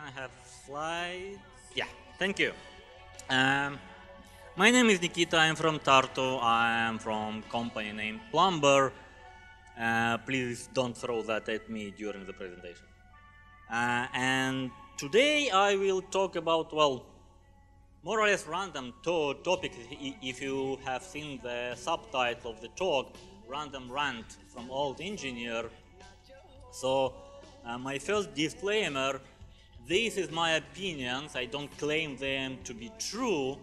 Can I have slides? Yeah, thank you. Um, my name is Nikita. I'm from Tartu. I'm from company named Plumbr. Please don't throw that at me during the presentation. And today I will talk about, well, more or less random topics. If you have seen the subtitle of the talk, Random Rant from Old Engineer. So my first disclaimer, this is my opinions. I don't claim them to be true,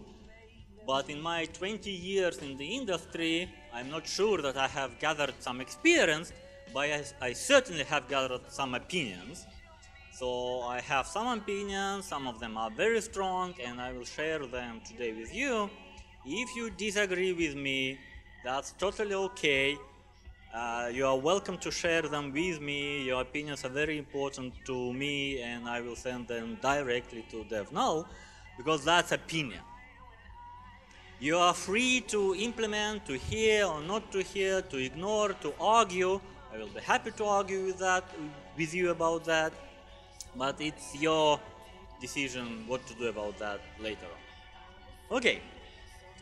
but in my 20 years in the industry, I'm not sure that I have gathered some experience, but I certainly have gathered some opinions. So I have some opinions, some of them are very strong, and I will share them today with you. If you disagree with me, that's totally okay. You are welcome to share them with me. Your opinions are very important to me, and I will send them directly to DevNull, because that's opinion. You are free to implement, to hear or not to hear, to ignore, to argue. I will be happy to argue with you about that, but it's your decision what to do about that later on. Okay,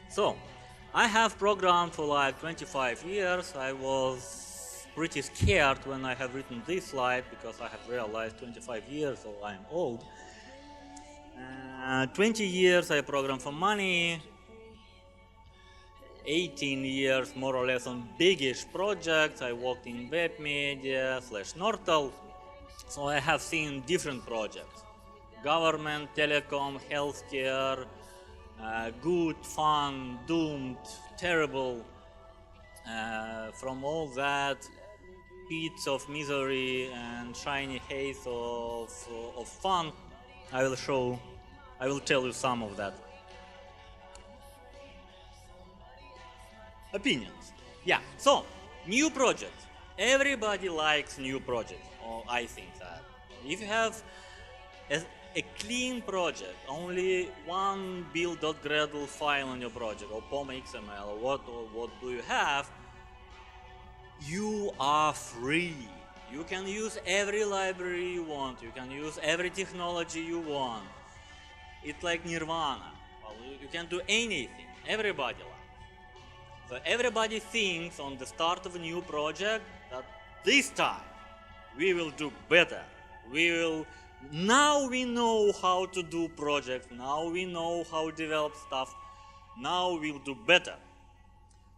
so I have programmed for like 25 years. I was pretty scared when I have written this slide because I have realized 25 years, so I'm old. 20 years I programmed for money. 18 years more or less on biggish projects. I worked in web media / Nortel. So I have seen different projects. Government, telecom, healthcare, good, fun, doomed, terrible. From all that, pits of misery and shiny haze of fun, I will tell you some of that. Opinions. Yeah, so, new projects. Everybody likes new projects, or I think that. If you have a clean project, only one build.gradle file on your project, or POM.xml, or what do you have, you are free. You can use every library you want, you can use every technology you want. It's like nirvana. Well, you can do anything, everybody likes. So everybody thinks on the start of a new project that this time we will do better. Now we know how to do projects, now we know how to develop stuff, now we'll do better.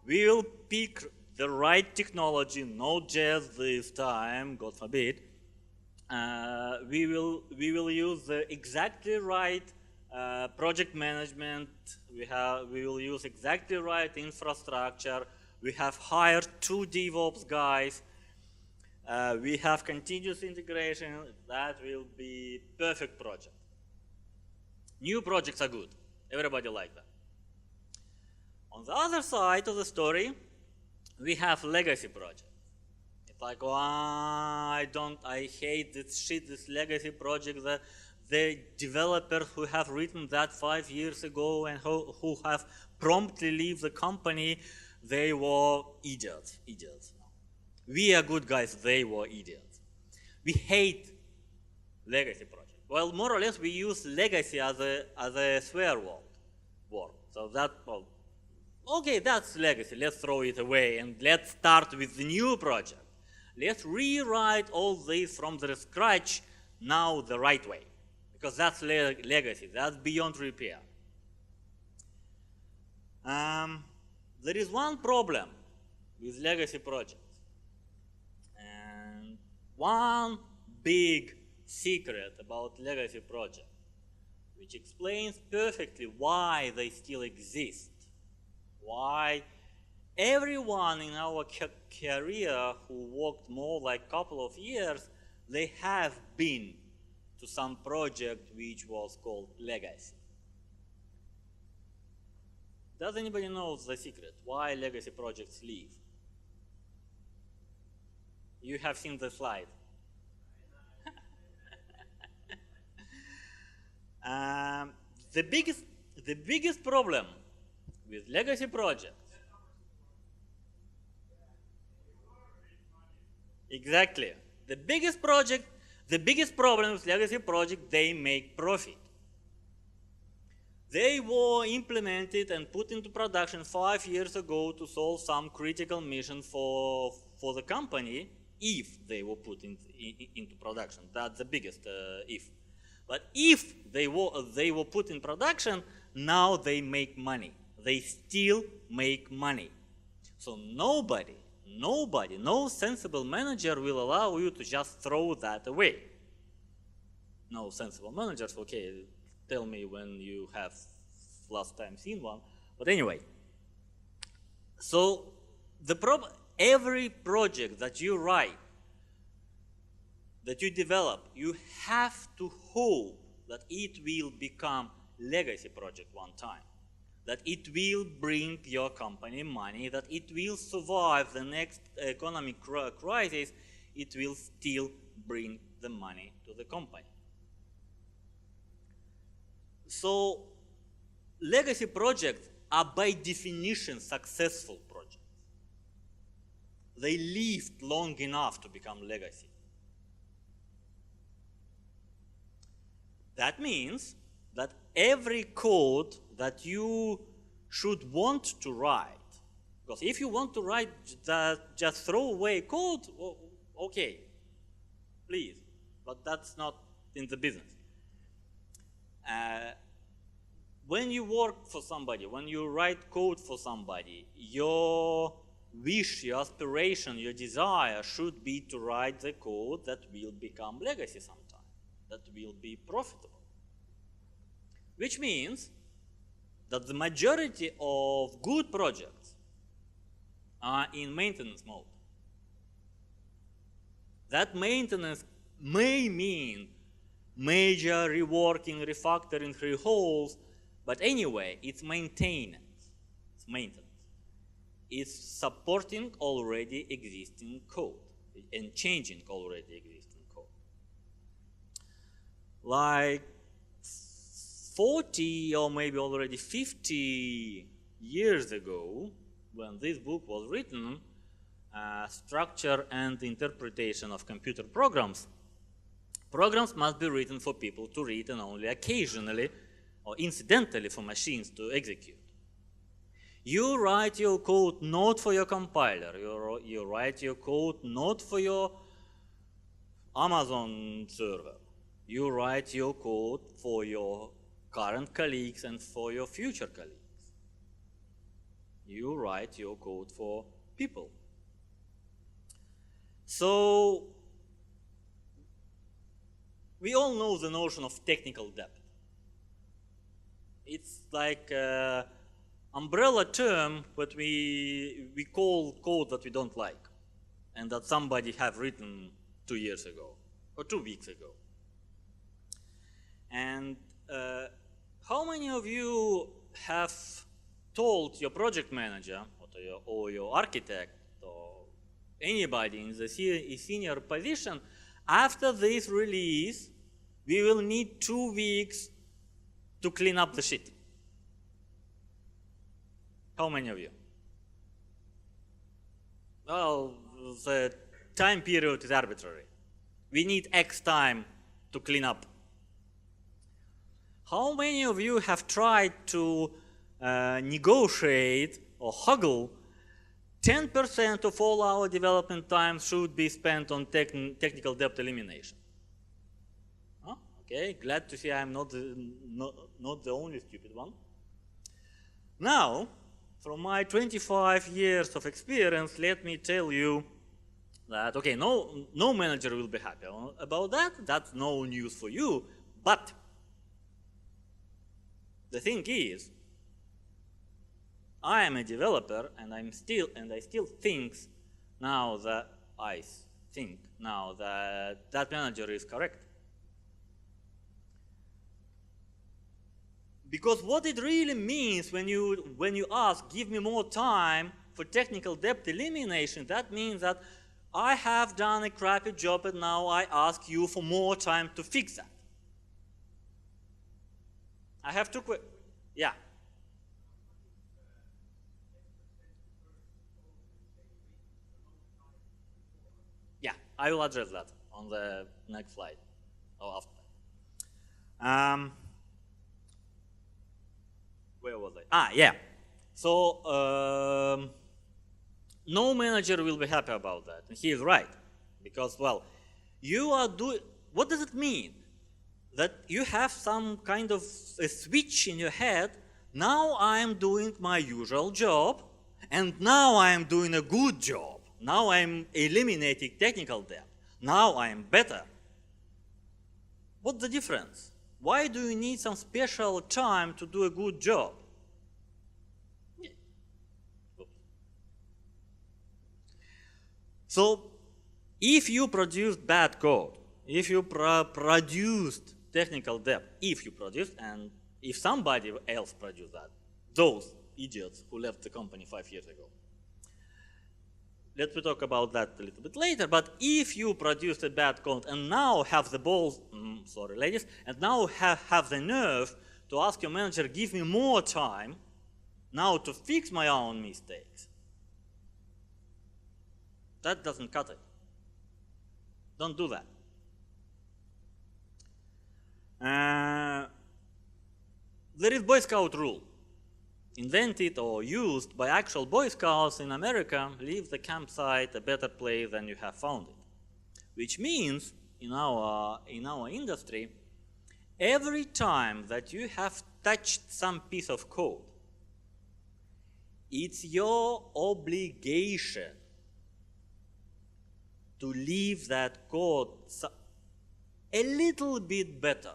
We will pick the right technology, not just this time, God forbid. We will use the exactly right project management. We will use exactly right infrastructure. We have hired 2 DevOps guys. We have continuous integration. That will be perfect project. New projects are good. Everybody like that. On the other side of the story, we have legacy projects. It's like, oh, I hate this shit, this legacy project. The developers who have written that 5 years ago and who have promptly leave the company, they were idiots. We are good guys, they were idiots. We hate legacy projects. Well, more or less, we use legacy as a swear word. So that, well, okay, that's legacy. Let's throw it away and let's start with the new project. Let's rewrite all this from the scratch now the right way. Because that's legacy, that's beyond repair. There is one problem with legacy projects. And one big secret about legacy projects, which explains perfectly why they still exist. Why everyone in our career who worked more like a couple of years, they have been to some project which was called legacy. Does anybody know the secret? Why legacy projects leave? You have seen the slide. The biggest problem with legacy projects. Exactly. The biggest The biggest problem with legacy projects, they make profit. They were implemented and put into production 5 years ago to solve some critical mission for the company, if they were put into production. That's the biggest if. But if they were put in production, now they make money. They still make money. So nobody, no sensible manager will allow you to just throw that away. No sensible managers, okay, tell me when you have last time seen one. But anyway, so every project that you write, that you develop, you have to hope that it will become legacy project one time, that it will bring your company money, that it will survive the next economic crisis, it will still bring the money to the company. So legacy projects are by definition successful projects. They lived long enough to become legacy. That means that every code that you should want to write, because if you want to write just throw away code, okay, please, but that's not in the business. When you work for somebody, when you write code for somebody, your wish, your aspiration, your desire should be to write the code that will become legacy sometime, that will be profitable. Which means that the majority of good projects are in maintenance mode. That maintenance may mean major reworking, refactoring, rehauls, but anyway, it's maintenance. It's maintenance. It's supporting already existing code and changing already existing code. Like 40 or maybe already 50 years ago, when this book was written, Structure and Interpretation of Computer Programs, programs must be written for people to read and only occasionally or incidentally for machines to execute. You write your code not for your compiler, you write your code not for your Amazon server. You write your code for your current colleagues and for your future colleagues. You write your code for people. So, we all know the notion of technical debt. It's like an umbrella term, but we call code that we don't like and that somebody have written 2 years ago or 2 weeks ago. And how many of you have told your project manager or your architect or anybody in the senior position, after this release, we will need 2 weeks to clean up the shit? How many of you? Well, the time period is arbitrary. We need X time to clean up. How many of you have tried to negotiate or haggle 10% of all our development time should be spent on technical debt elimination? Huh? Okay, glad to see I'm not the only stupid one. Now, from my 25 years of experience, let me tell you that, okay, no manager will be happy about that. That's no news for you. But the thing is, I am a developer, and I still think now that that manager is correct. Because what it really means when you ask, give me more time for technical debt elimination, that means that I have done a crappy job and now I ask you for more time to fix that. I have to quit. Yeah. Yeah, I will address that on the next slide or after. Where was I? Yeah. So no manager will be happy about that, and he is right, because well, you are doing. What does it mean? That you have some kind of a switch in your head. Now I am doing my usual job, and now I am doing a good job. Now I am eliminating technical debt. Now I am better. What's the difference? Why do you need some special time to do a good job? So, if you produced bad code, if you produced technical debt, if you produced, and if somebody else produced that, those idiots who left the company 5 years ago. Let's talk about that a little bit later, but if you produced a bad code and now have the balls, sorry ladies, and now have the nerve to ask your manager, give me more time now to fix my own mistakes, that doesn't cut it. Don't do that. There is Boy Scout rule, invented or used by actual Boy Scouts in America. Leave the campsite a better place than you have found it. Which means, in our industry, every time that you have touched some piece of code, it's your obligation to leave that code a little bit better.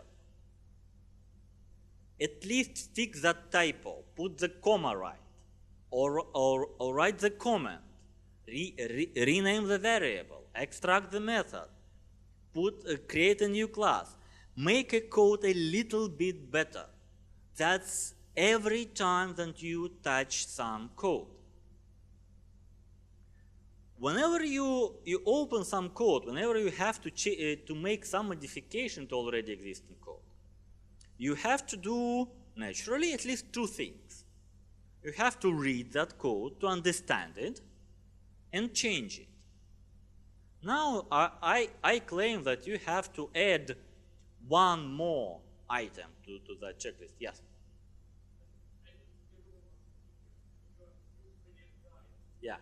At least fix that typo, put the comma right, or write the comment, rename the variable, extract the method, create a new class, make a code a little bit better. That's every time that you touch some code. Whenever you open some code, whenever you have to make some modification to already existing code, you have to do, naturally, at least two things. You have to read that code to understand it and change it. Now, I claim that you have to add one more item to that checklist. Yes? Yeah.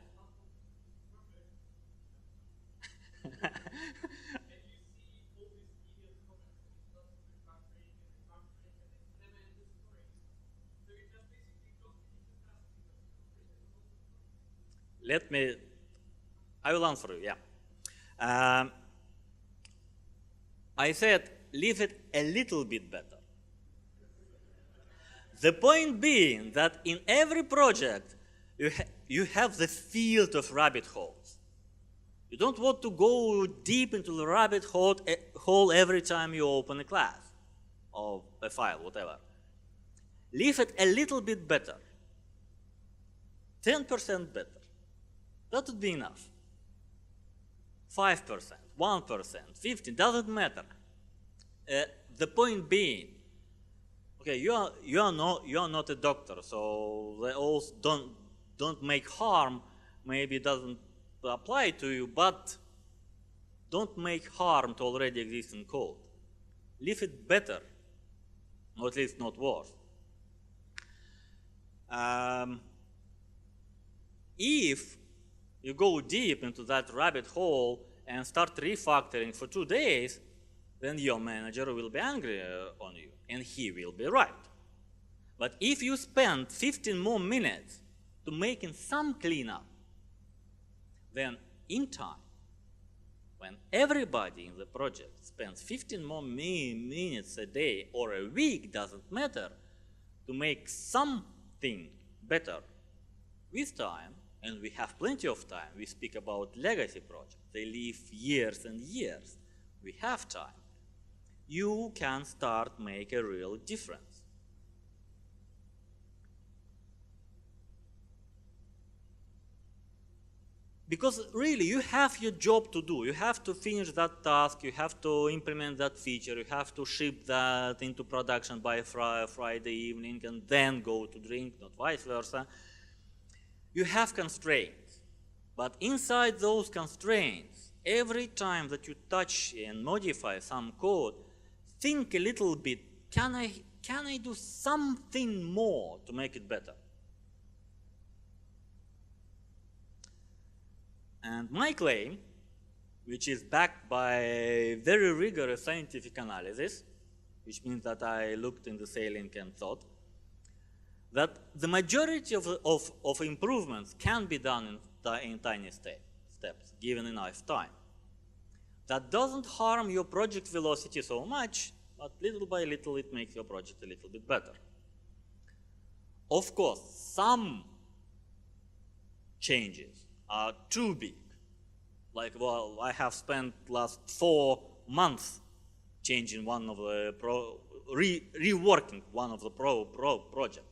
I will answer you, yeah. I said, leave it a little bit better. The point being that in every project, you have the field of rabbit holes. You don't want to go deep into the rabbit hole every time you open a class or a file, whatever. Leave it a little bit better. 10% better. That would be enough. 5%, 1%, 15%, doesn't matter. The point being, okay, you are not a doctor, so the rules don't make harm. Maybe it doesn't apply to you, but don't make harm to already existing code. Leave it better, or at least not worse. If you go deep into that rabbit hole and start refactoring for 2 days, then your manager will be angry on you, and he will be right. But if you spend 15 more minutes to making some cleanup, then in time, when everybody in the project spends 15 more minutes a day or a week, doesn't matter, to make something better with time, and we have plenty of time. We speak about legacy projects. They live years and years. We have time. You can start make a real difference. Because really, you have your job to do. You have to finish that task. You have to implement that feature. You have to ship that into production by Friday evening and then go to drink, not vice versa. You have constraints, but inside those constraints, every time that you touch and modify some code, think a little bit, can I do something more to make it better? And my claim, which is backed by very rigorous scientific analysis, which means that I looked in the ceiling and thought, that the majority of improvements can be done in tiny steps, given enough time. That doesn't harm your project velocity so much, but little by little it makes your project a little bit better. Of course, some changes are too big. Like, well, I have spent last 4 months changing one of the reworking one of the project.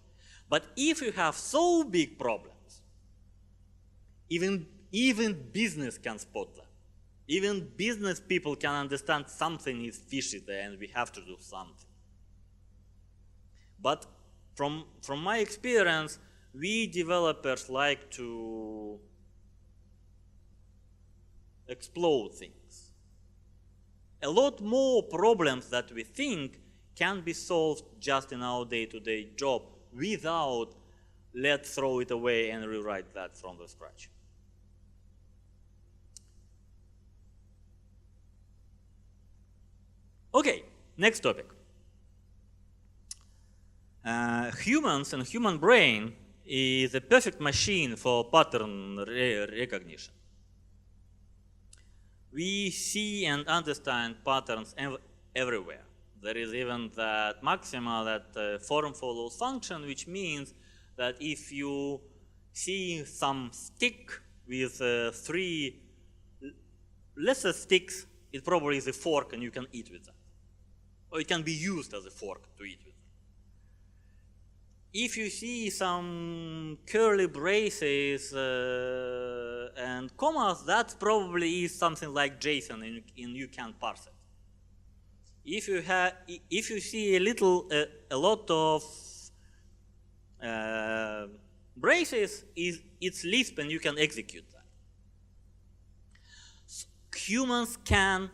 But if you have so big problems, even business can spot them. Even business people can understand something is fishy there and we have to do something. But from my experience, we developers like to explode things. A lot more problems that we think can be solved just in our day-to-day job without let's throw it away and rewrite that from the scratch. Okay, next topic. Humans and human brain is a perfect machine for pattern recognition. We see and understand patterns everywhere. There is even that maxima that form follows function, which means that if you see some stick with 3 lesser sticks, it probably is a fork and you can eat with that. Or it can be used as a fork to eat with. If you see some curly braces and commas, that probably is something like JSON and you can parse it. If you see a lot of braces, it's Lisp and you can execute that. Humans can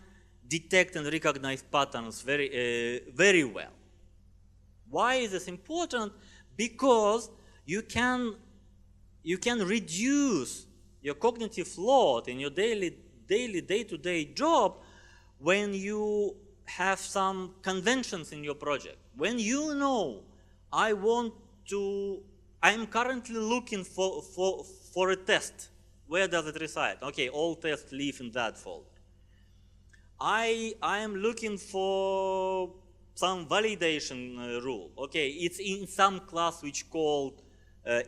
detect and recognize patterns very well. Why is this important? Because you can reduce your cognitive load in your daily day-to-day job when you have some conventions in your project. When you know, I'm currently looking for a test. Where does it reside? Okay, all tests live in that folder. I am looking for some validation rule. Okay, it's in some class which called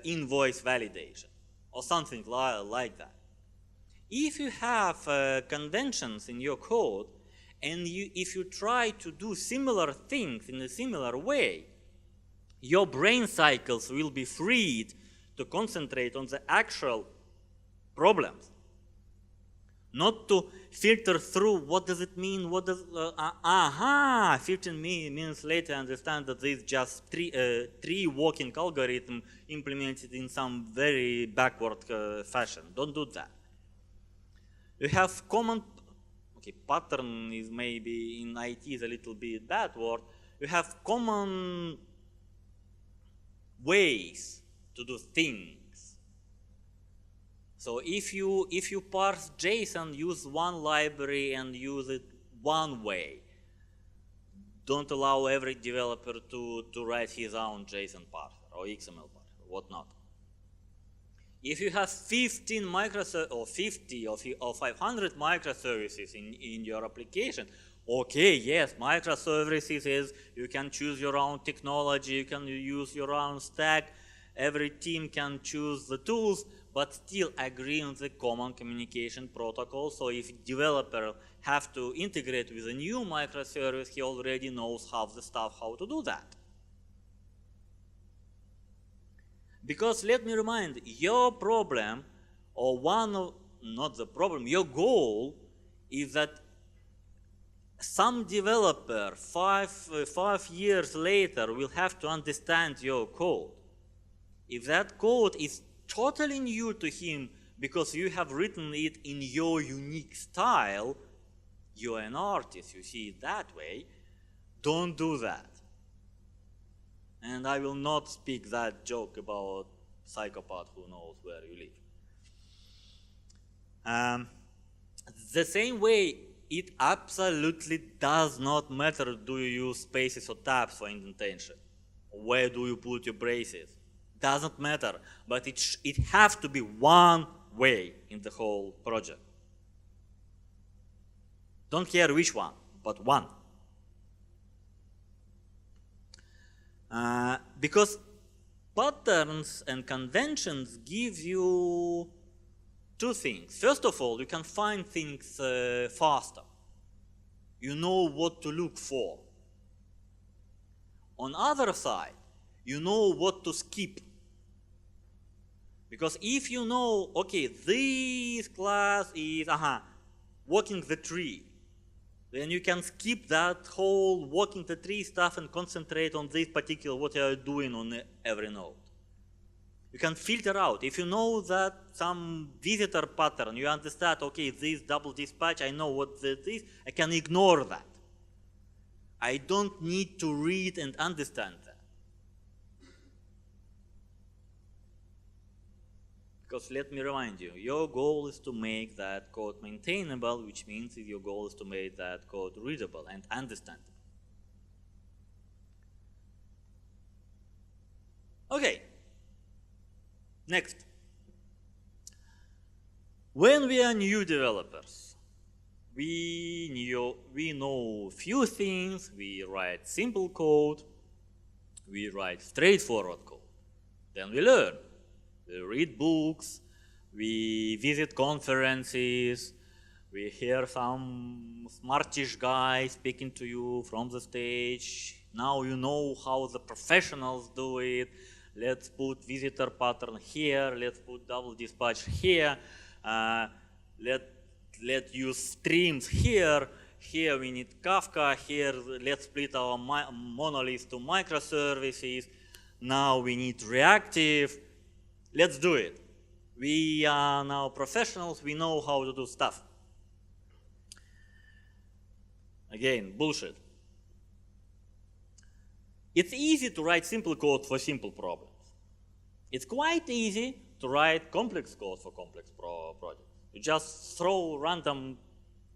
invoice validation or something like that. If you have conventions in your code and if you try to do similar things in a similar way, your brain cycles will be freed to concentrate on the actual problems. Not to filter through what does it mean, what does, 15 minutes later understand that this is just three walking algorithm implemented in some very backward fashion. Don't do that. You have common, okay, pattern is maybe in IT is a little bit bad word. You have common ways to do things. So if you parse JSON, use one library and use it one way. Don't allow every developer to write his own JSON parser or XML parser, whatnot. If you have 15 microservices or 50 or 500 microservices in your application, okay, yes, microservices is you can choose your own technology, you can use your own stack, every team can choose the tools, but still agree on the common communication protocol. So if developer have to integrate with a new microservice, he already knows half the stuff how to do that. Because let me remind, your problem, or one of, not the problem, your goal is that some developer 5 years later will have to understand your code. If that code is totally new to him because you have written it in your unique style, you're an artist, you see it that way. Don't do that. And I will not speak that joke about psychopath who knows where you live. The same way, it absolutely does not matter do you use spaces or tabs for indentation. Where do you put your braces? Doesn't matter, but it has to be one way in the whole project. Don't care which one, but one. Because patterns and conventions give you two things. First of all, you can find things faster. You know what to look for. On other side, you know what to skip. Because if you know, okay, this class is walking the tree, then you can skip that whole walking the tree stuff and concentrate on this particular what you are doing on every node. You can filter out. If you know that some visitor pattern, you understand, okay, this double dispatch, I know what this is, I can ignore that. I don't need to read and understand that. Because let me remind you, your goal is to make that code maintainable, which means your goal is to make that code readable and understandable. Okay, next. When we are new developers, we know few things, we write simple code, we write straightforward code, then we learn. We read books, we visit conferences, we hear some smartish guy speaking to you from the stage. Now you know how the professionals do it. Let's put visitor pattern here, let's put double dispatch here, let's use streams here, here we need Kafka, here let's split our monolith to microservices, now we need reactive. Let's do it. We are now professionals, we know how to do stuff. Again, bullshit. It's easy to write simple code for simple problems. It's quite easy to write complex code for complex projects. You just throw random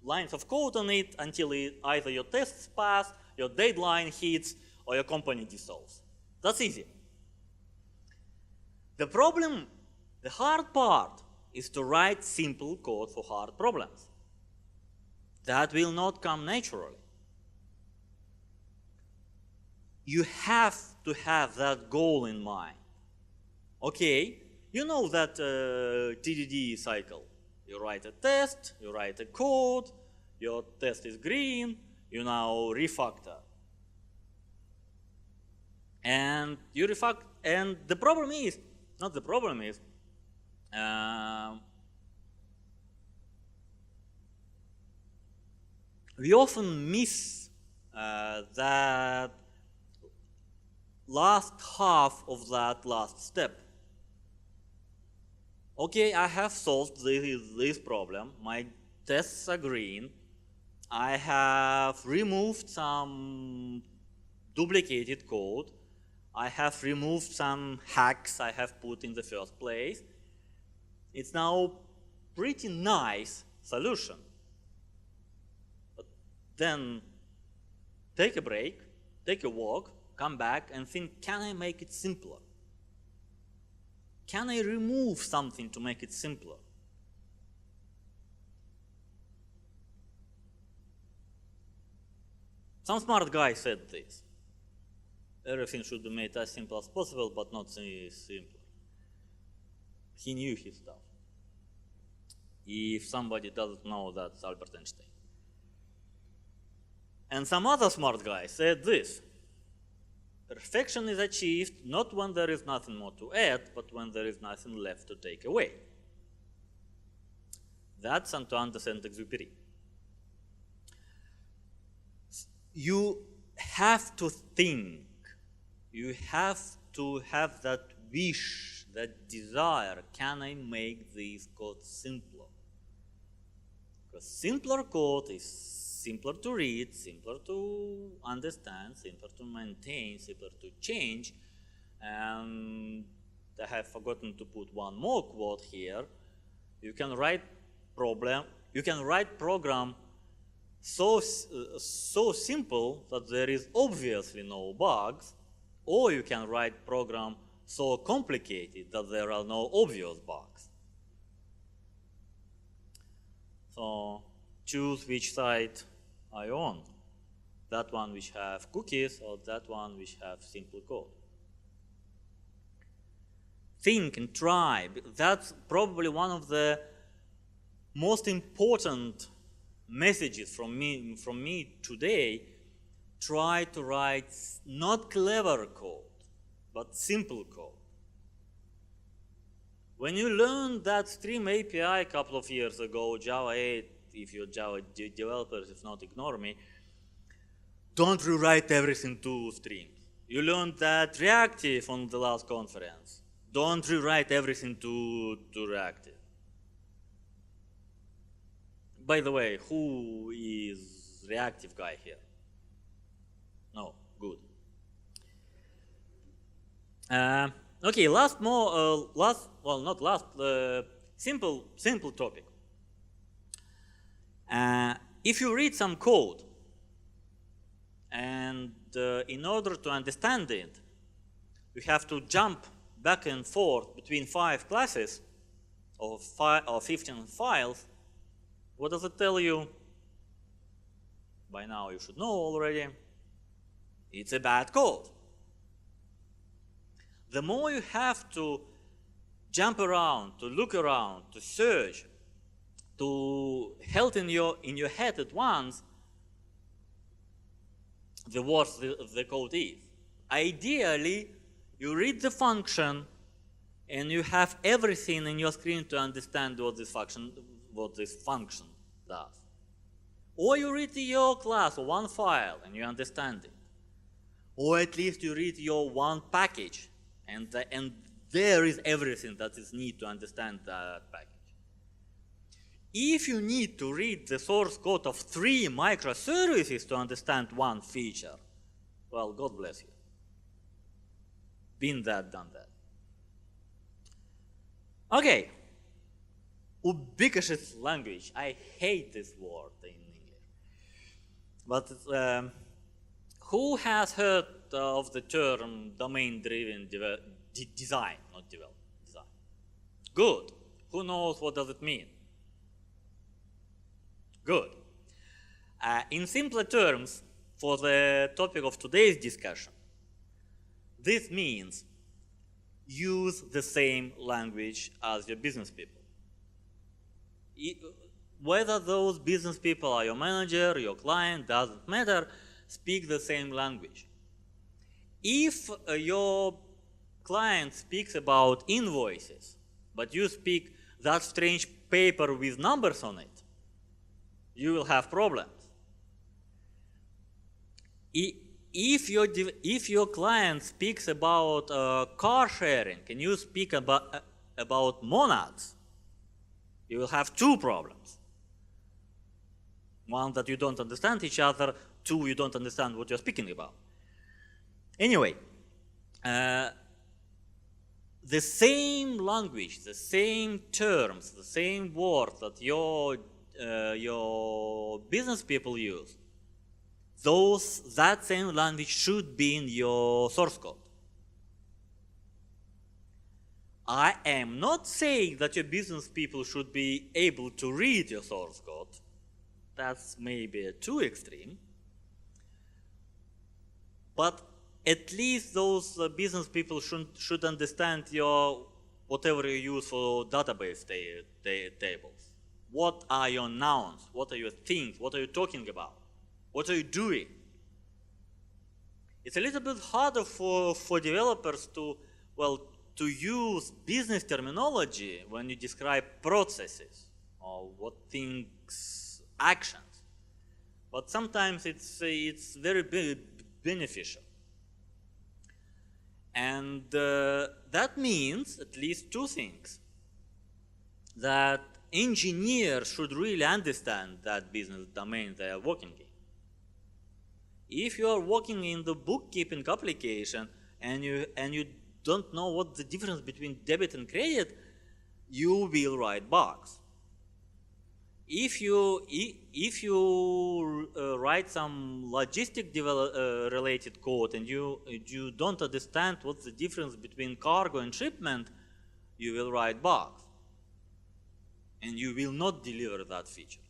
lines of code on it until either your tests pass, your deadline hits, or your company dissolves. That's easy. The problem, the hard part, is to write simple code for hard problems. That will not come naturally. You have to have that goal in mind. Okay, you know that TDD cycle. You write a test, you write a code, your test is green, you now refactor. And you refactor, and the problem is, not the problem is, we often miss that last half of that last step. Okay, I have solved this problem, my tests are green, I have removed some duplicated code, I have removed some hacks I have put in the first place. It's now pretty nice solution. But then take a break, take a walk, come back and think, can I make it simpler? Can I remove something to make it simpler? Some smart guy said this. Everything should be made as simple as possible, but not simpler. He knew his stuff. If somebody doesn't know, that's Albert Einstein. And some other smart guy said this. Perfection is achieved not when there is nothing more to add, but when there is nothing left to take away. That's Antoine de Saint-Exupéry. You have to think, you have to have that wish, that desire, can I make this code simpler? Because simpler code is simpler to read, simpler to understand, simpler to maintain, simpler to change. And I have forgotten to put one more quote here. You can write program so simple that there is obviously no bugs, or you can write program so complicated that there are no obvious bugs. So choose which side are you on. That one which have cookies or that one which have simple code. Think and try. That's probably one of the most important messages from me today. Try to write not clever code, but simple code. When you learned that Stream API a couple of years ago, Java 8, if you're Java developers, if not, ignore me, don't rewrite everything to streams. You learned that reactive on the last conference. Don't rewrite everything to reactive. By the way, who is reactive guy here? No, good. Okay, simple topic. If you read some code, and in order to understand it, you have to jump back and forth between 5 classes or 15 files. What does it tell you? By now you should know already. It's a bad code. The more you have to jump around, to look around, to search, to hold in your head at once, the worse the code is. Ideally, you read the function and you have everything in your screen to understand what this function does. Or you read your class or one file and you understand it. Or at least you read your one package and there is everything that is needed to understand that package. If you need to read the source code of 3 microservices to understand one feature, well, God bless you. Been that, done that. Okay. Ubiquitous language. I hate this word in English. But who has heard of the term domain-driven design, not development, design? Good. Who knows what does it mean? Good. In simpler terms, for the topic of today's discussion, this means use the same language as your business people. Whether those business people are your manager, your client, doesn't matter, speak the same language. If your client speaks about invoices, but you speak that strange paper with numbers on it, you will have problems. If your client speaks about car sharing and you speak about monads, you will have 2 problems. One, that you don't understand each other. 2, you don't understand what you're speaking about. Anyway, the same language, the same terms, the same words that your business people use, that same language should be in your source code. I am not saying that your business people should be able to read your source code. That's maybe too extreme. But at least those business people should understand whatever you use for database tables. What are your nouns? What are your things? What are you talking about? What are you doing? It's a little bit harder for developers to use business terminology when you describe processes or what things, actions. But sometimes it's very beneficial. And that means at least two things. That engineers should really understand that business domain they are working in. If you are working in the bookkeeping application and you don't know what the difference between debit and credit, you will write bugs. If you write some logistic related code and you don't understand what's the difference between cargo and shipment, you will write bugs. And you will not deliver that feature.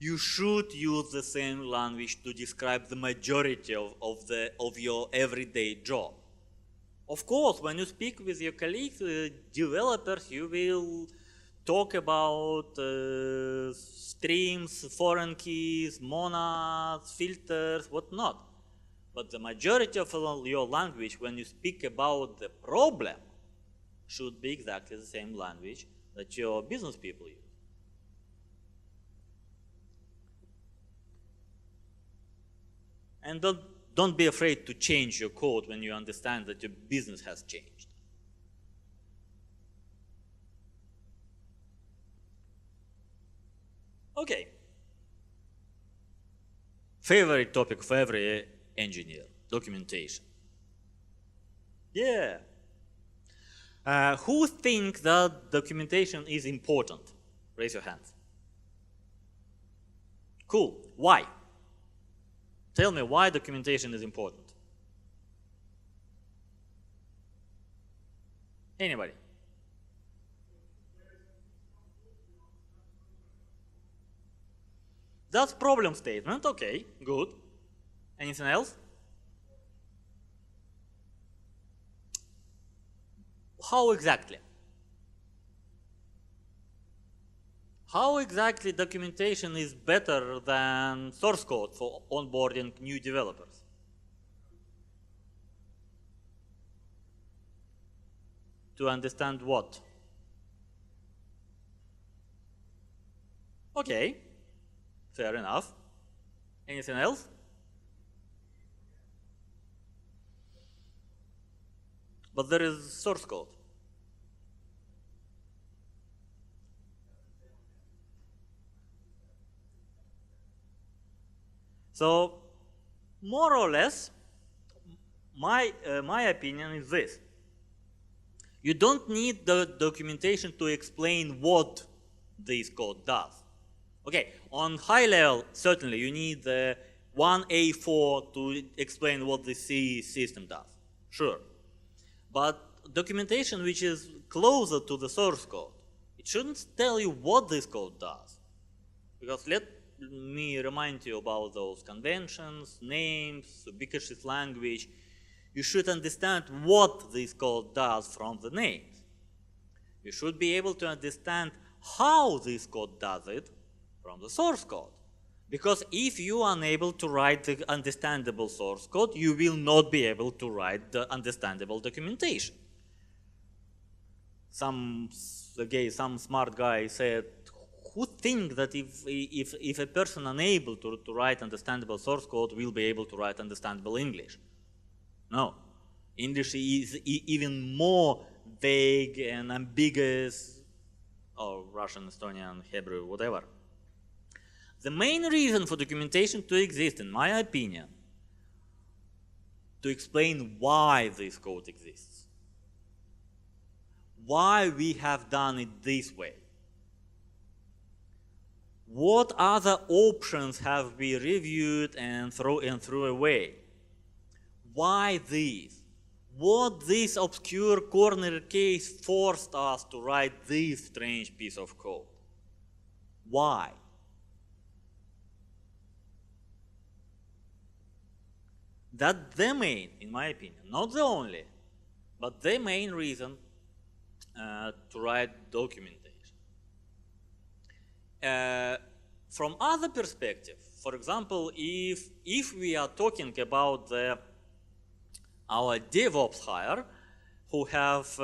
You should use the same language to describe the majority of your everyday job. Of course, when you speak with your colleagues, developers, you will talk about streams, foreign keys, monads, filters, whatnot. But the majority of your language, when you speak about the problem, should be exactly the same language that your business people use. And don't be afraid to change your code when you understand that your business has changed. Okay. Favorite topic for every engineer, documentation. Yeah. Who thinks that documentation is important? Raise your hands. Cool. Why? Tell me why documentation is important. Anybody? That's problem statement. Okay, good. Anything else? How exactly? How exactly documentation is better than source code for onboarding new developers? To understand what? Okay, fair enough. Anything else? But there is source code. So, more or less, my opinion is this. You don't need the documentation to explain what this code does. Okay, on high level, certainly you need the one A4 to explain what the C system does. Sure. But documentation which is closer to the source code, it shouldn't tell you what this code does. Because let me remind you about those conventions, names, ubiquitous language. You should understand what this code does from the names. You should be able to understand how this code does it from the source code. Because if you are unable to write the understandable source code, you will not be able to write the understandable documentation. Some smart guy said, who think that if a person unable to write understandable source code will be able to write understandable English? No. English is even more vague and ambiguous, or Russian, Estonian, Hebrew, whatever. The main reason for documentation to exist, in my opinion, to explain why this code exists. Why we have done it this way. What other options have we reviewed and threw away? Why this? What this obscure corner case forced us to write this strange piece of code? Why? That's the main, in my opinion, not the only, but the main reason to write documentation. From other perspective, for example, if we are talking about our DevOps hire, who have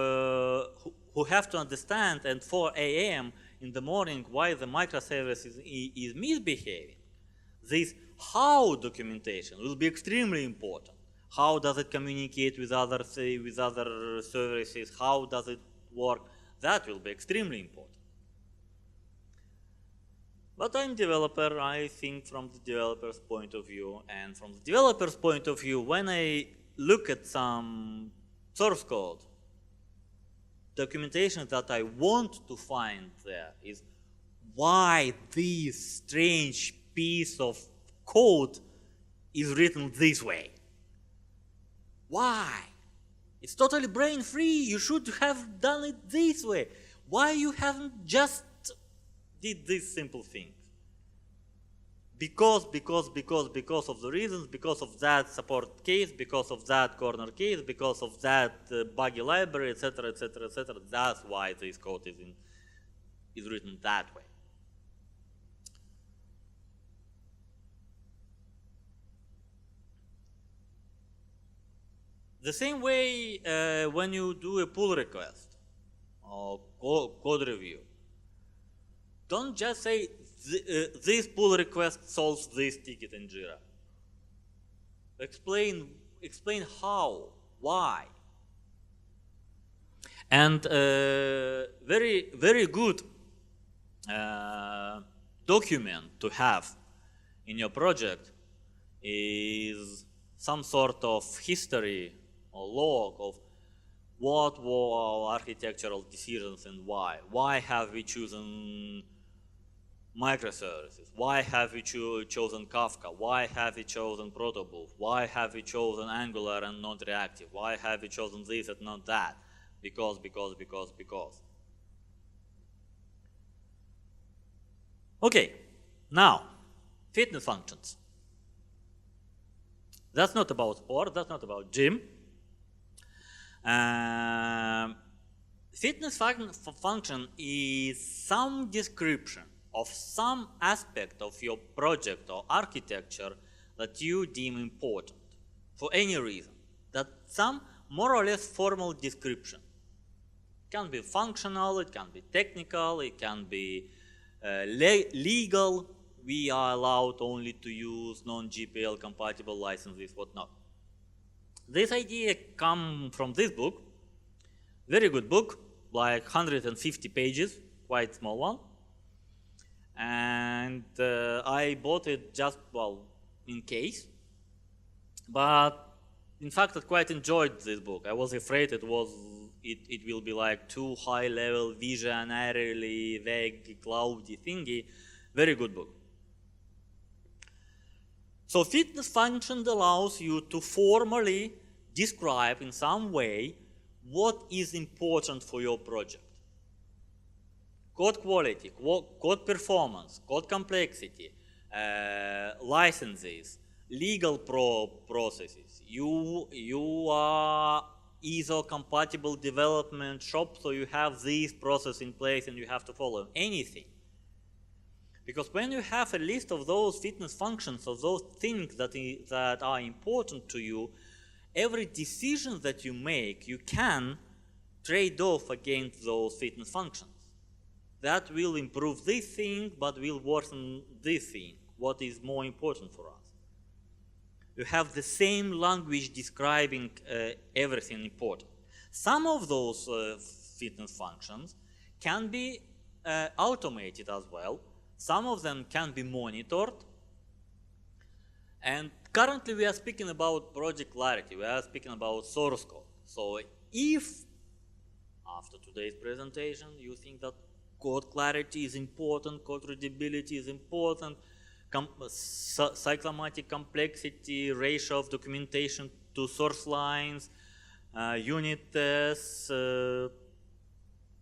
to understand at 4 a.m. in the morning why the microservice is misbehaving, this how documentation will be extremely important. How does it communicate with other services? How does it work? That will be extremely important. But I'm a developer, I think from the developer's point of view, and from the developer's point of view, when I look at some source code, documentation that I want to find there is why this strange piece of code is written this way. Why? It's totally brain-free, you should have done it this way. Why you haven't just did these simple things? Because of the reasons, because of that support case, because of that corner case, because of that buggy library, etc., etc., etc. That's why this code is written that way. The same way when you do a pull request or code review, don't just say this pull request solves this ticket in Jira. Explain how, why. And very good document to have in your project is some sort of history or log of what were our architectural decisions and why. Why have we chosen microservices? Why have we chosen Kafka? Why have we chosen Protobuf? Why have we chosen Angular and not reactive? Why have we chosen this and not that? Because. Okay, now, fitness functions. That's not about sport, that's not about gym. Fitness function is some description of some aspect of your project or architecture that you deem important for any reason. That some more or less formal description. It can be functional, it can be technical, it can be legal. We are allowed only to use non-GPL compatible licenses, whatnot. This idea comes from this book, very good book, like 150 pages, quite small one. And I bought it just, well, in case. But in fact, I quite enjoyed this book. I was afraid it will be like too high-level, visionarily, vague, cloudy thingy. Very good book. So fitness function allows you to formally describe in some way what is important for your project. Code quality, code performance, code complexity, licenses, legal processes. You are ISO compatible development shop, so you have these processes in place and you have to follow anything. Because when you have a list of those fitness functions, of those things that are important to you, every decision that you make, you can trade off against those fitness functions. That will improve this thing, but will worsen this thing, what is more important for us. You have the same language describing everything important. Some of those fitness functions can be automated as well. Some of them can be monitored. And currently we are speaking about project clarity, we are speaking about source code. So if, after today's presentation, you think that code clarity is important, code readability is important, cyclomatic complexity, ratio of documentation to source lines, unit tests,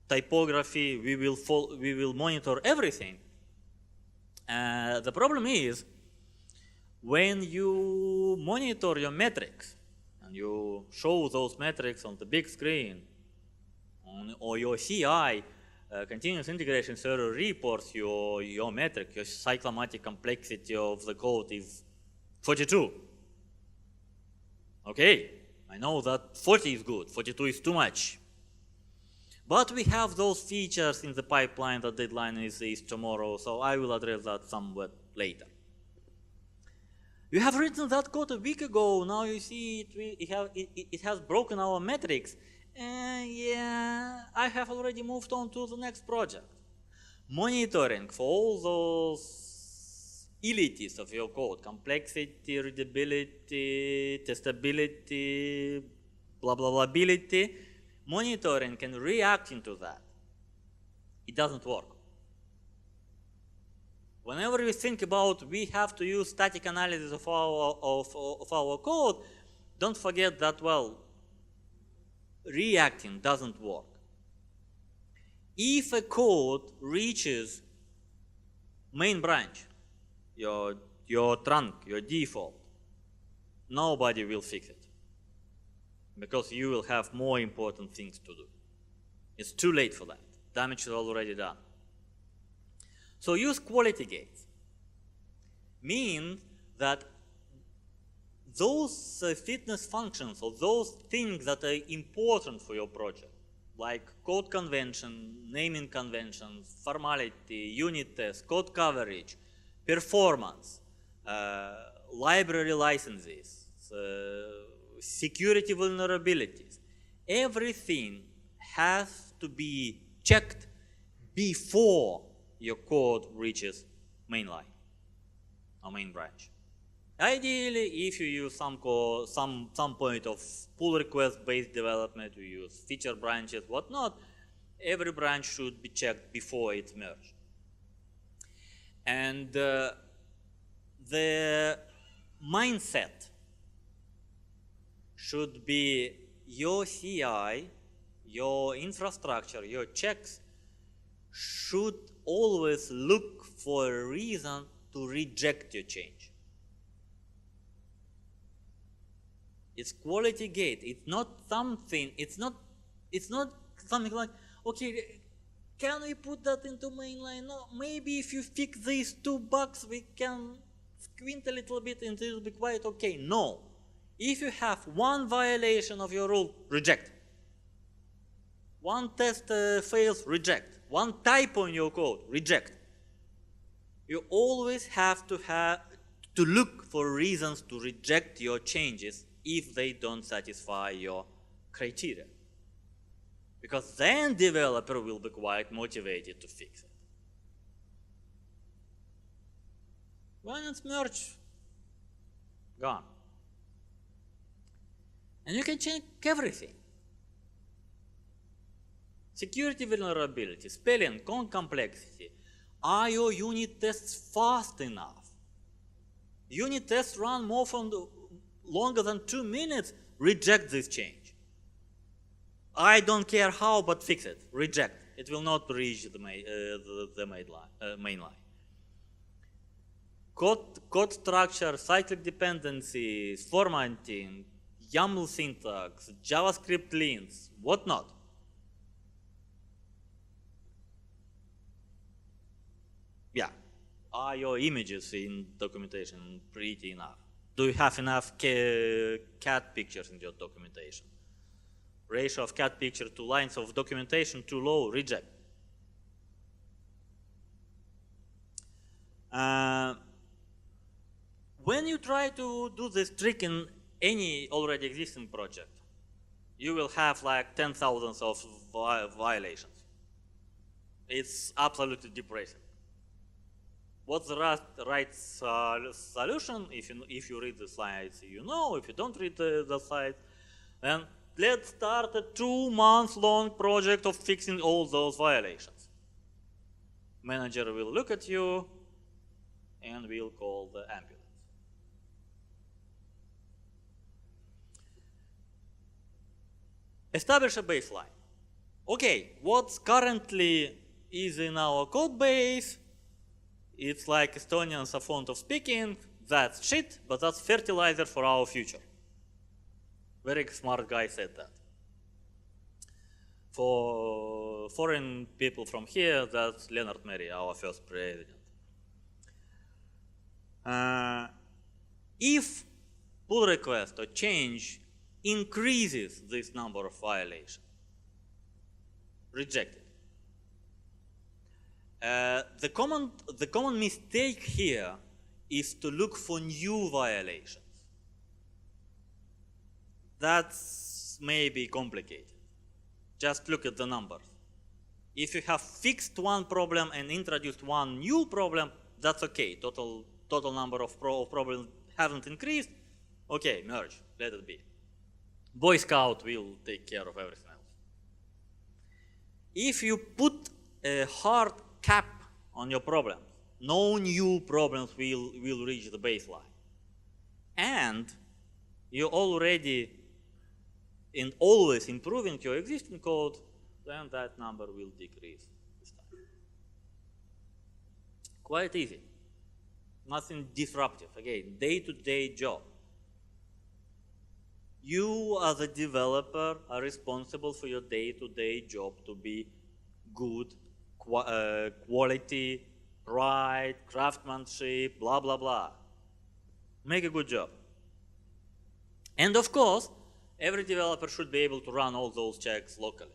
typography, we will monitor everything. The problem is, when you monitor your metrics and you show those metrics on the big screen, or your CI, continuous integration server reports your metric, your cyclomatic complexity of the code is 42. Okay, I know that 40 is good, 42 is too much. But we have those features in the pipeline, the deadline is tomorrow, so I will address that somewhat later. You have written that code a week ago. Now you see it has broken our metrics. Yeah, I have already moved on to the next project. Monitoring for all those entities of your code, complexity, readability, testability, blah blah blah ability, monitoring and reacting to that. It doesn't work. Whenever we think about we have to use static analysis of our code, don't forget that, well, reacting doesn't work. If a code reaches main branch, your trunk, your default, nobody will fix it, because you will have more important things to do. It's too late for that. Damage is already done. So use quality gates. Means that those fitness functions or those things that are important for your project, like code convention, naming conventions, formality, unit test, code coverage, performance, library licenses, security vulnerabilities, everything has to be checked before your code reaches main line or main branch. Ideally, if you use some point of pull request based development, you use feature branches, whatnot, every branch should be checked before it's merged. And the mindset should be your CI, your infrastructure, your checks should always look for a reason to reject your change. It's quality gate. It's not something like, okay, can we put that into mainline? No, maybe if you fix these 2 bugs, we can squint a little bit and it will be quite okay. No. If you have one violation of your rule, reject. One test fails, reject. One typo in your code, reject. You always have to look for reasons to reject your changes if they don't satisfy your criteria. Because then developer will be quite motivated to fix it. When it's merged, gone. And you can check everything. Security vulnerability, spelling, code complexity. Are your unit tests fast enough? Unit tests run longer than 2 minutes. Reject this change. I don't care how, but fix it. Reject. It will not reach the main line. Code structure, cyclic dependencies, formatting, YAML syntax, JavaScript links, whatnot. Yeah. Are your images in documentation pretty enough? Do you have enough cat pictures in your documentation? Ratio of cat picture to lines of documentation too low, reject. When you try to do this trick in any already existing project, you will have like 10,000 of violations. It's absolutely depressing. What's the right solution? If you read the slides, you know. If you don't read the slides, then let's start a 2-month-long project of fixing all those violations. Manager will look at you and will call the ambulance. Establish a baseline. Okay, what's currently is in our code base? It's like Estonians are fond of speaking. That's shit, but that's fertilizer for our future. Very smart guy said that. For foreign people from here, that's Leonard Merry, our first president. If pull request or change increases this number of violations, reject it. The common mistake here is to look for new violations. That's maybe complicated. Just look at the numbers. If you have fixed one problem and introduced one new problem, that's okay. Total number of problems haven't increased. Okay, merge, let it be. Boy Scout will take care of everything else. If you put a hard cap on your problems, no new problems will reach the baseline. And you're already always improving your existing code, then that number will decrease this time. Quite easy. Nothing disruptive. Again, day-to-day job. You as a developer are responsible for your day-to-day job to be good, quality, right, craftsmanship, blah, blah, blah. Make a good job. And of course, every developer should be able to run all those checks locally.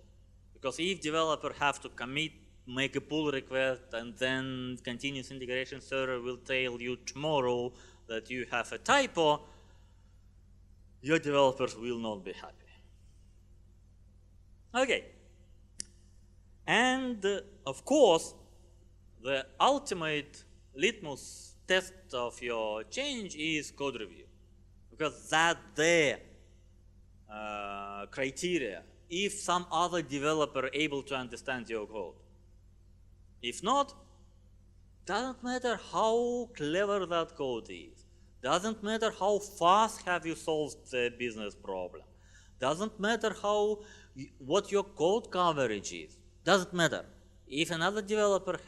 Because if developer have to commit, make a pull request, and then continuous integration server will tell you tomorrow that you have a typo, your developers will not be happy. Okay. And of course, the ultimate litmus test of your change is code review. Because that's the criteria if some other developer able to understand your code. If not, doesn't matter how clever that code is, doesn't matter how fast have you solved the business problem, doesn't matter what your code coverage is, doesn't matter. If another developer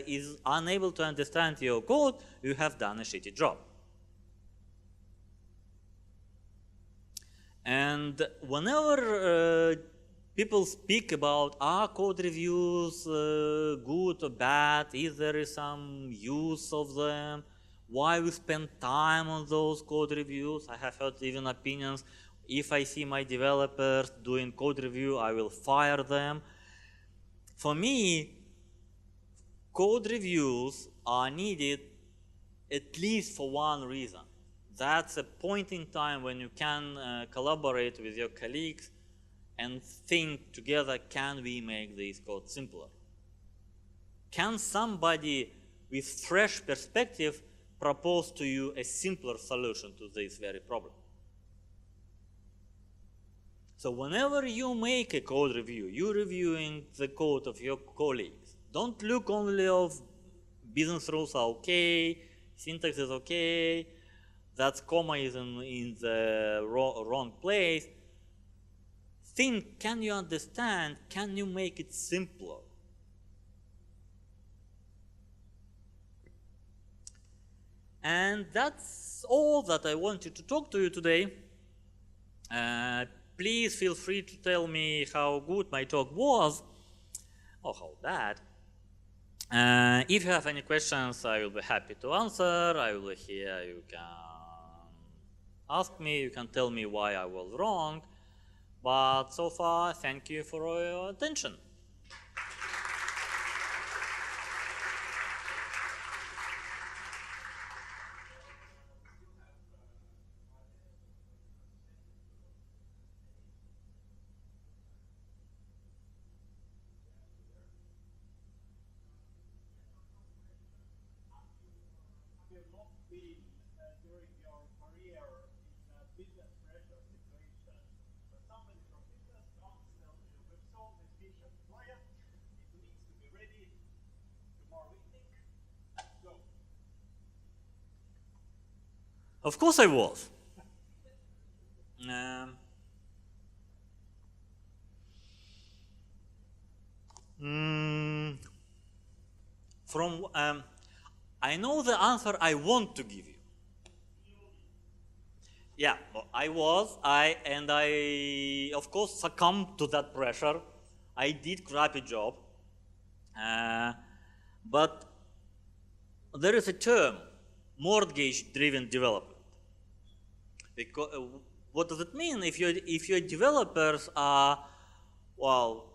is unable to understand your code, you have done a shitty job. And whenever people speak about are code reviews good or bad, is there some use of them, why we spend time on those code reviews, I have heard even opinions, if I see my developers doing code review, I will fire them. For me, code reviews are needed at least for one reason. That's a point in time when you can collaborate with your colleagues and think together, can we make this code simpler? Can somebody with fresh perspective propose to you a simpler solution to this very problem? So whenever you make a code review, you're reviewing the code of your colleagues. Don't look only of business rules are okay, syntax is okay, that comma is in the wrong place. Think, can you understand? Can you make it simpler? And that's all that I wanted to talk to you today. Please feel free to tell me how good my talk was or how bad. If you have any questions, I will be happy to answer. I will be here. You can ask me. You can tell me why I was wrong. But so far, thank you for your attention. Of course I was. I know the answer I want to give you. Yeah, well, I of course succumbed to that pressure. I did crappy job, but there is a term, mortgage-driven development. Because, what does it mean? If your developers are, well,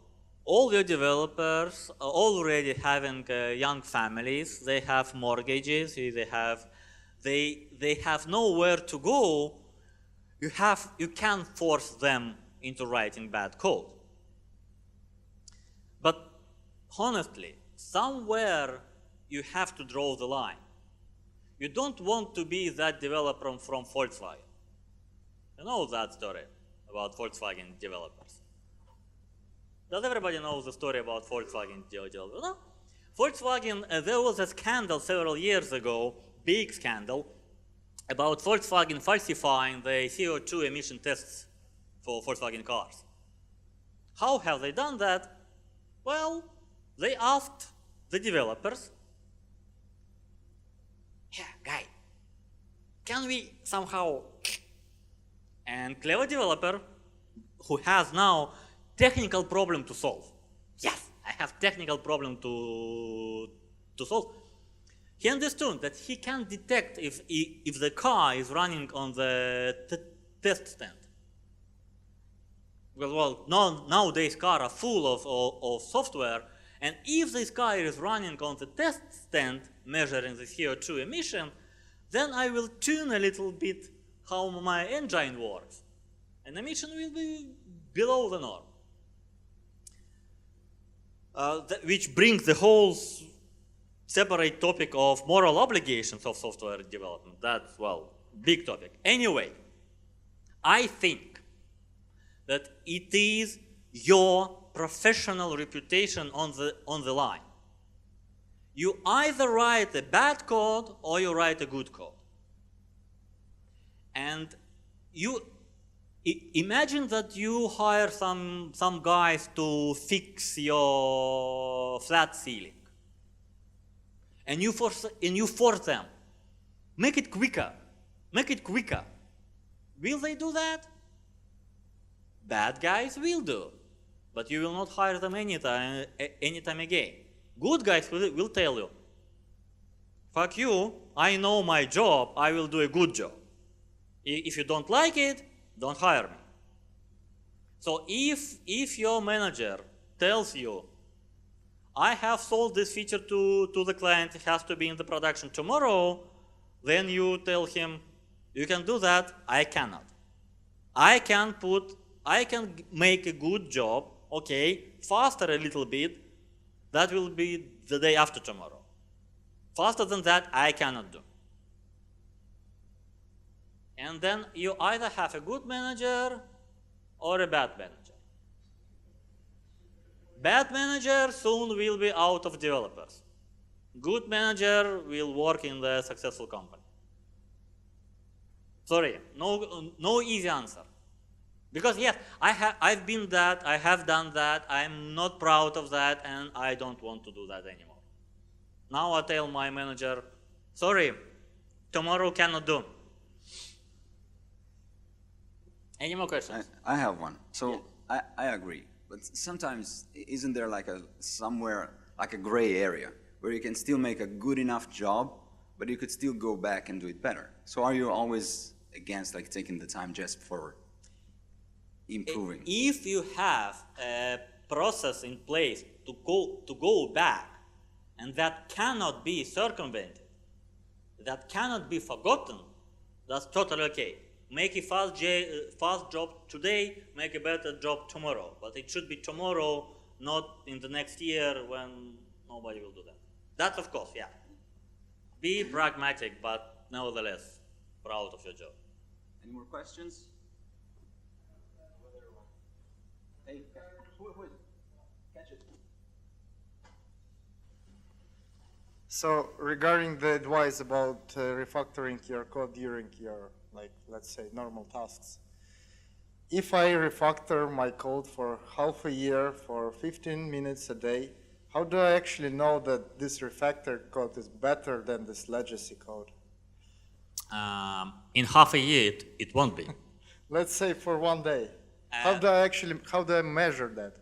all your developers are already having young families, they have mortgages, they have nowhere to go, you can't force them into writing bad code. But honestly, somewhere you have to draw the line. You don't want to be that developer from Volkswagen. You know that story about Volkswagen developers. Does everybody know the story about Volkswagen developers? No? Volkswagen, there was a scandal several years ago, big scandal, about Volkswagen falsifying the CO2 emission tests for Volkswagen cars. How have they done that? Well, they asked the developers, yeah, guy, can we somehow, and clever developer who has now technical problem to solve. Yes, I have technical problem to solve. He understood that he can detect if the car is running on the test stand. Well, nowadays cars are full of software, and if this car is running on the test stand measuring the CO2 emission, then I will tune a little bit how my engine works, and emission will be below the norm. Which brings the whole separate topic of moral obligations of software development. That's, well, big topic. Anyway, I think that it is your professional reputation on the line. You either write a bad code or you write a good code. And you imagine that you hire some guys to fix your flat ceiling. And you force them, make it quicker, make it quicker. Will they do that? Bad guys will do, but you will not hire them anytime again. Good guys will tell you, fuck you, I know my job, I will do a good job. If you don't like it, don't hire me. So if your manager tells you, I have sold this feature to the client, it has to be in the production tomorrow, then you tell him, you can do that, I cannot. I can make a good job, okay, faster a little bit, that will be the day after tomorrow. Faster than that, I cannot do. And then you either have a good manager or a bad manager. Bad manager soon will be out of developers. Good manager will work in the successful company. Sorry, no easy answer. Because yes, I've been that, I have done that, I'm not proud of that, and I don't want to do that anymore. Now I tell my manager, sorry, tomorrow cannot do. Any more questions? I have one. So yeah. I agree. But sometimes, isn't there like somewhere like a gray area where you can still make a good enough job, but you could still go back and do it better? So are you always against like taking the time just for improving? If you have a process in place to go back, and that cannot be circumvented, that cannot be forgotten, that's totally okay. Make a fast job today, make a better job tomorrow. But it should be tomorrow, not in the next year when nobody will do that. That, of course, yeah. Be pragmatic, but nevertheless, proud of your job. Any more questions? Hey, who is it? Catch it. So regarding the advice about refactoring your code during your, like, let's say, normal tasks. If I refactor my code for half a year for 15 minutes a day, how do I actually know that this refactored code is better than this legacy code? In half a year, it won't be. Let's say for 1 day. How do I measure that?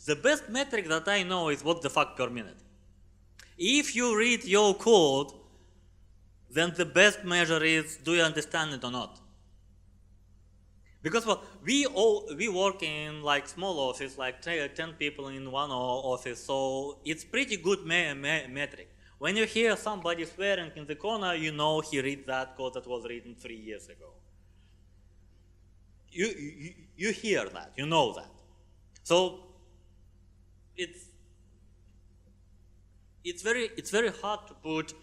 The best metric that I know is what the fuck per minute. If you read your code, then the best measure is, do you understand it or not? Because well, we work in like small office, like 10 people in one office, so it's pretty good metric. When you hear somebody swearing in the corner, you know he read that code that was written 3 years ago. You hear that, you know that. So it's very hard to put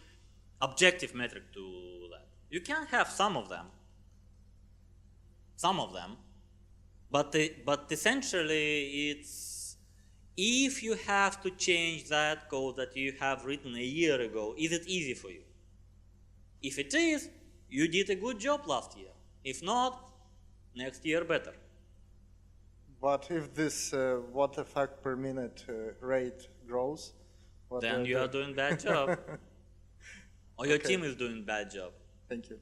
objective metric to that. You can have some of them, but essentially it's if you have to change that code that you have written a year ago, is it easy for you? If it is, you did a good job last year. If not, next year better. But if this watt effect per minute rate grows, then you are doing bad job. Or your team is doing bad job. Thank you.